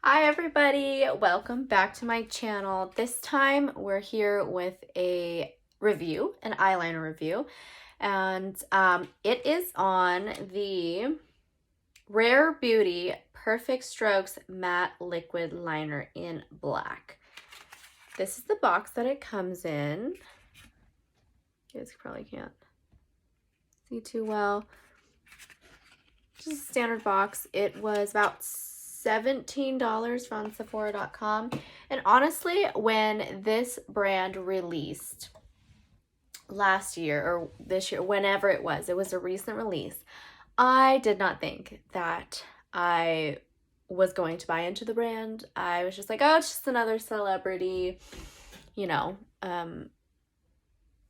Hi everybody, welcome back to my channel. This time we're here with a review, an eyeliner review, and it is on the Rare Beauty Perfect Strokes Matte Liquid Liner in black. This is the box that it comes in. You guys probably can't see too well. Just a standard box. It was about $17 from Sephora.com. And honestly, when this brand released last year or this year, whenever it was a recent release, I did not think that I was going to buy into the brand. I was just like, oh, it's just another celebrity, you know,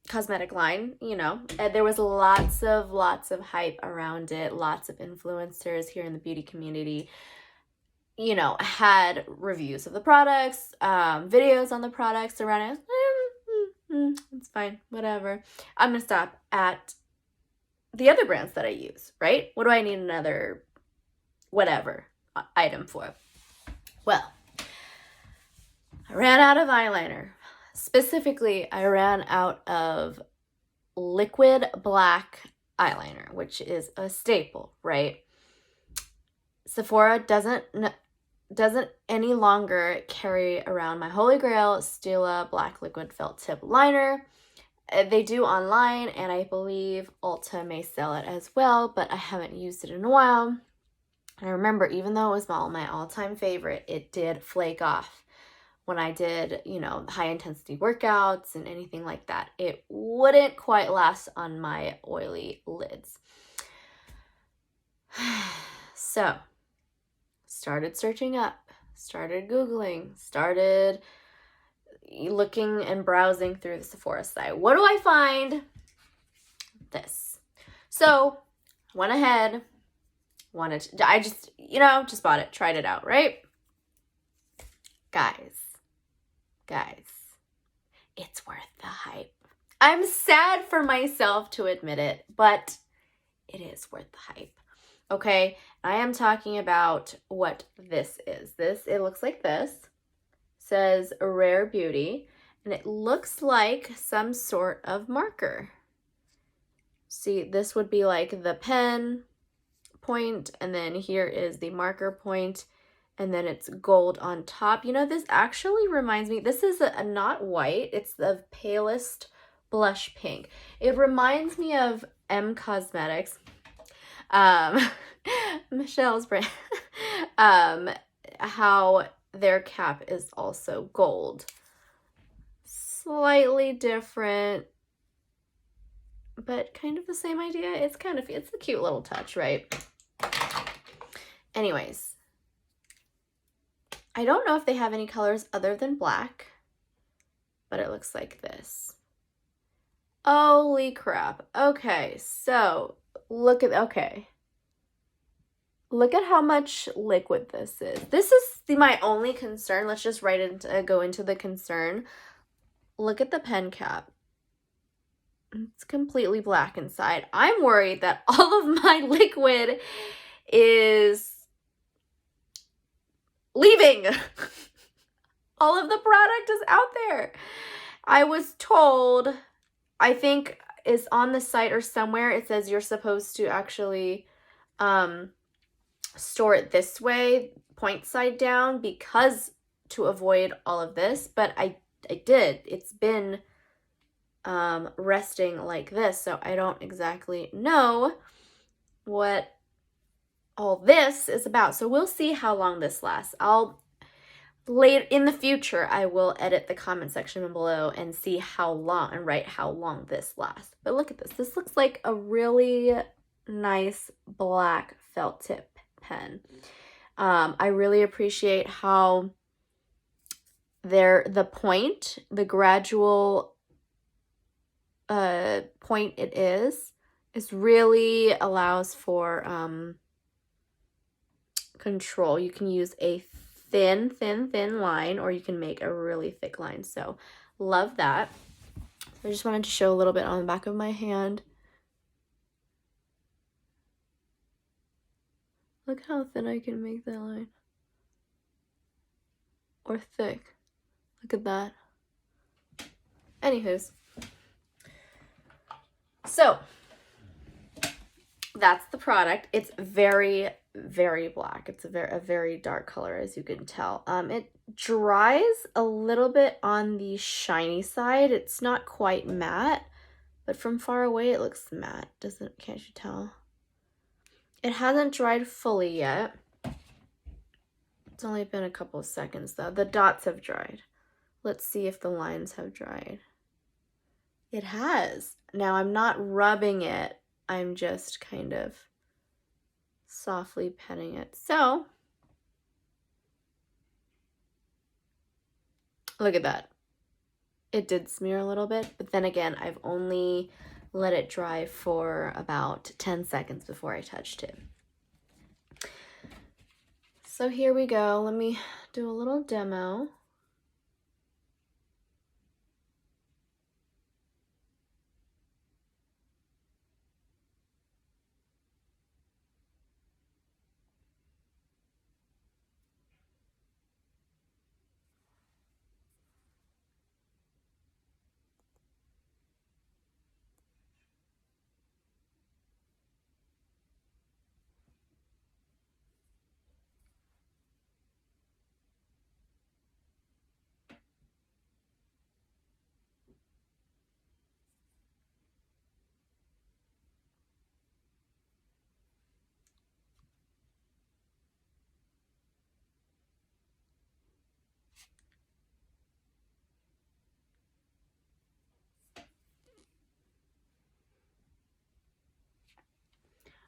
cosmetic line, you know. And there was lots of hype around it. Lots of influencers here in the beauty community, you know, had reviews of the products, videos on the products around it. It's fine, whatever. I'm gonna stop at the other brands that I use, right? What do I need another whatever item for? Well, I ran out of eyeliner. Specifically, I ran out of liquid black eyeliner, which is a staple, right? Sephora doesn't any longer carry around my holy grail Stila black liquid felt tip liner. They do online, and I believe Ulta may sell it as well, but I haven't used it in a while. And I remember, even though it was my all-time favorite, it did flake off when I did, you know, high intensity workouts and anything like that. It wouldn't quite last on my oily lids. So, started searching up, started Googling, started looking and browsing through the Sephora site. What do I find? This. So, went ahead, I just, you know, just bought it, tried it out, right? Guys, it's worth the hype. I'm sad for myself to admit it, but it is worth the hype. Okay, I am talking about what this is. It looks like this. It says Rare Beauty, and it looks like some sort of marker. See, this would be like the pen point, and then here is the marker point, and then it's gold on top. You know, this actually reminds me, this is a not white, it's the palest blush pink. It reminds me of M Cosmetics. Michelle's brand, how their cap is also gold. Slightly different, but kind of the same idea. It's a cute little touch, right? Anyways, I don't know if they have any colors other than black, but it looks like this. Holy crap. Okay, so look at how much liquid this is. This is my only concern. Let's just go into the concern. Look at the pen cap. It's completely black inside. I'm worried that all of my liquid is leaving. All of the product is out there. I was told, I think is on the site or somewhere, it says you're supposed to actually store it this way, point side down, because to avoid all of this, but I did. It's been resting like this, so I don't exactly know what all this is about. So we'll see how long this lasts. In the future, I will edit the comment section below and see how long this lasts. But look at this. This looks like a really nice black felt tip pen. I really appreciate how the gradual point it is really allows for control. You can use a thin line, or you can make a really thick line. So love that. I just wanted to show a little bit on the back of my hand. Look how thin I can make that line. or thick. Look at that. Anywho's. So, that's the product. It's very, very black. It's a very dark color, as you can tell. It dries a little bit on the shiny side. It's not quite matte, but from far away it looks matte. Can't you tell? It hasn't dried fully yet. It's only been a couple of seconds though. The dots have dried. Let's see if the lines have dried. It has. Now I'm not rubbing it. I'm just kind of softly petting it. So, look at that. It did smear a little bit, but then again, I've only let it dry for about 10 seconds before I touched it. So here we go. Let me do a little demo.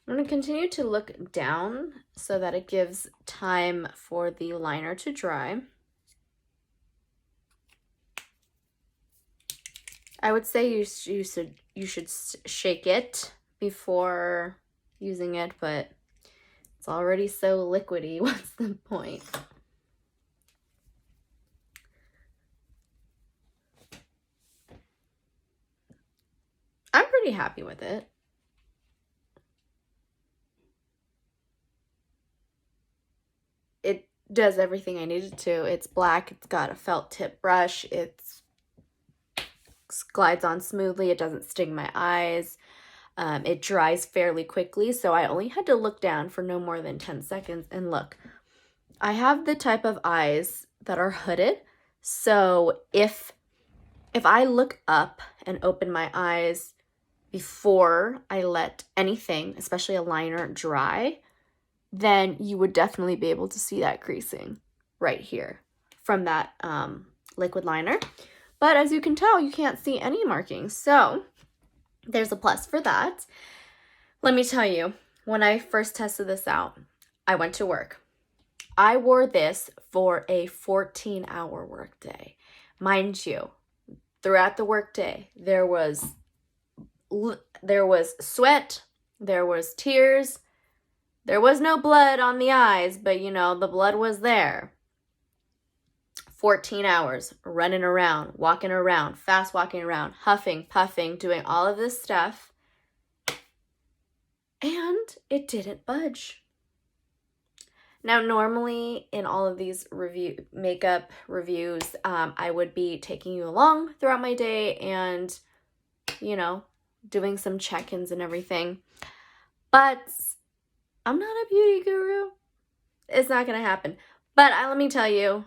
I'm going to continue to look down so that it gives time for the liner to dry. I would say you should shake it before using it, but it's already so liquidy. What's the point? I'm pretty happy with it. It does everything I needed to. It's black. It's got a felt tip brush. It glides on smoothly. It doesn't sting my eyes. It dries fairly quickly, so I only had to look down for no more than 10 seconds. And look, I have the type of eyes that are hooded, so if I look up and open my eyes before I let anything, especially a liner, dry, then you would definitely be able to see that creasing right here from that liquid liner. But as you can tell, you can't see any markings. So there's a plus for that. Let me tell you, when I first tested this out, I went to work. I wore this for a 14-hour workday. Mind you, throughout the workday, there was sweat, there was tears, there was no blood on the eyes, but you know, the blood was there. 14 hours running around, walking around, fast walking around, huffing, puffing, doing all of this stuff. And it didn't budge. Now, normally in all of these makeup reviews, I would be taking you along throughout my day and, you know, doing some check-ins and everything. But I'm not a beauty guru. It's not going to happen. But let me tell you,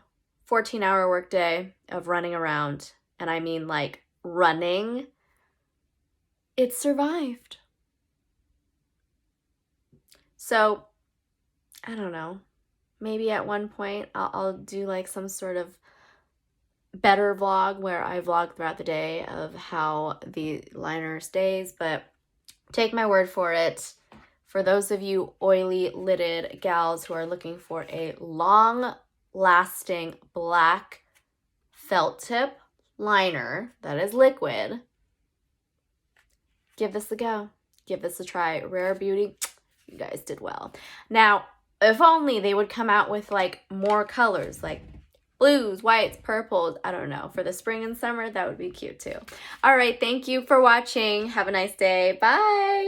14-hour workday of running around, and I mean like running, it survived. So, I don't know. Maybe at one point I'll do like some sort of better vlog where I vlog throughout the day of how the liner stays, but take my word for it. For those of you oily lidded gals who are looking for a long-lasting black felt tip liner that is liquid, give this a go. Give this a try. Rare Beauty, you guys did well. Now, if only they would come out with like more colors, like blues, whites, purples, I don't know. For the spring and summer, that would be cute too. All right, thank you for watching. Have a nice day. Bye.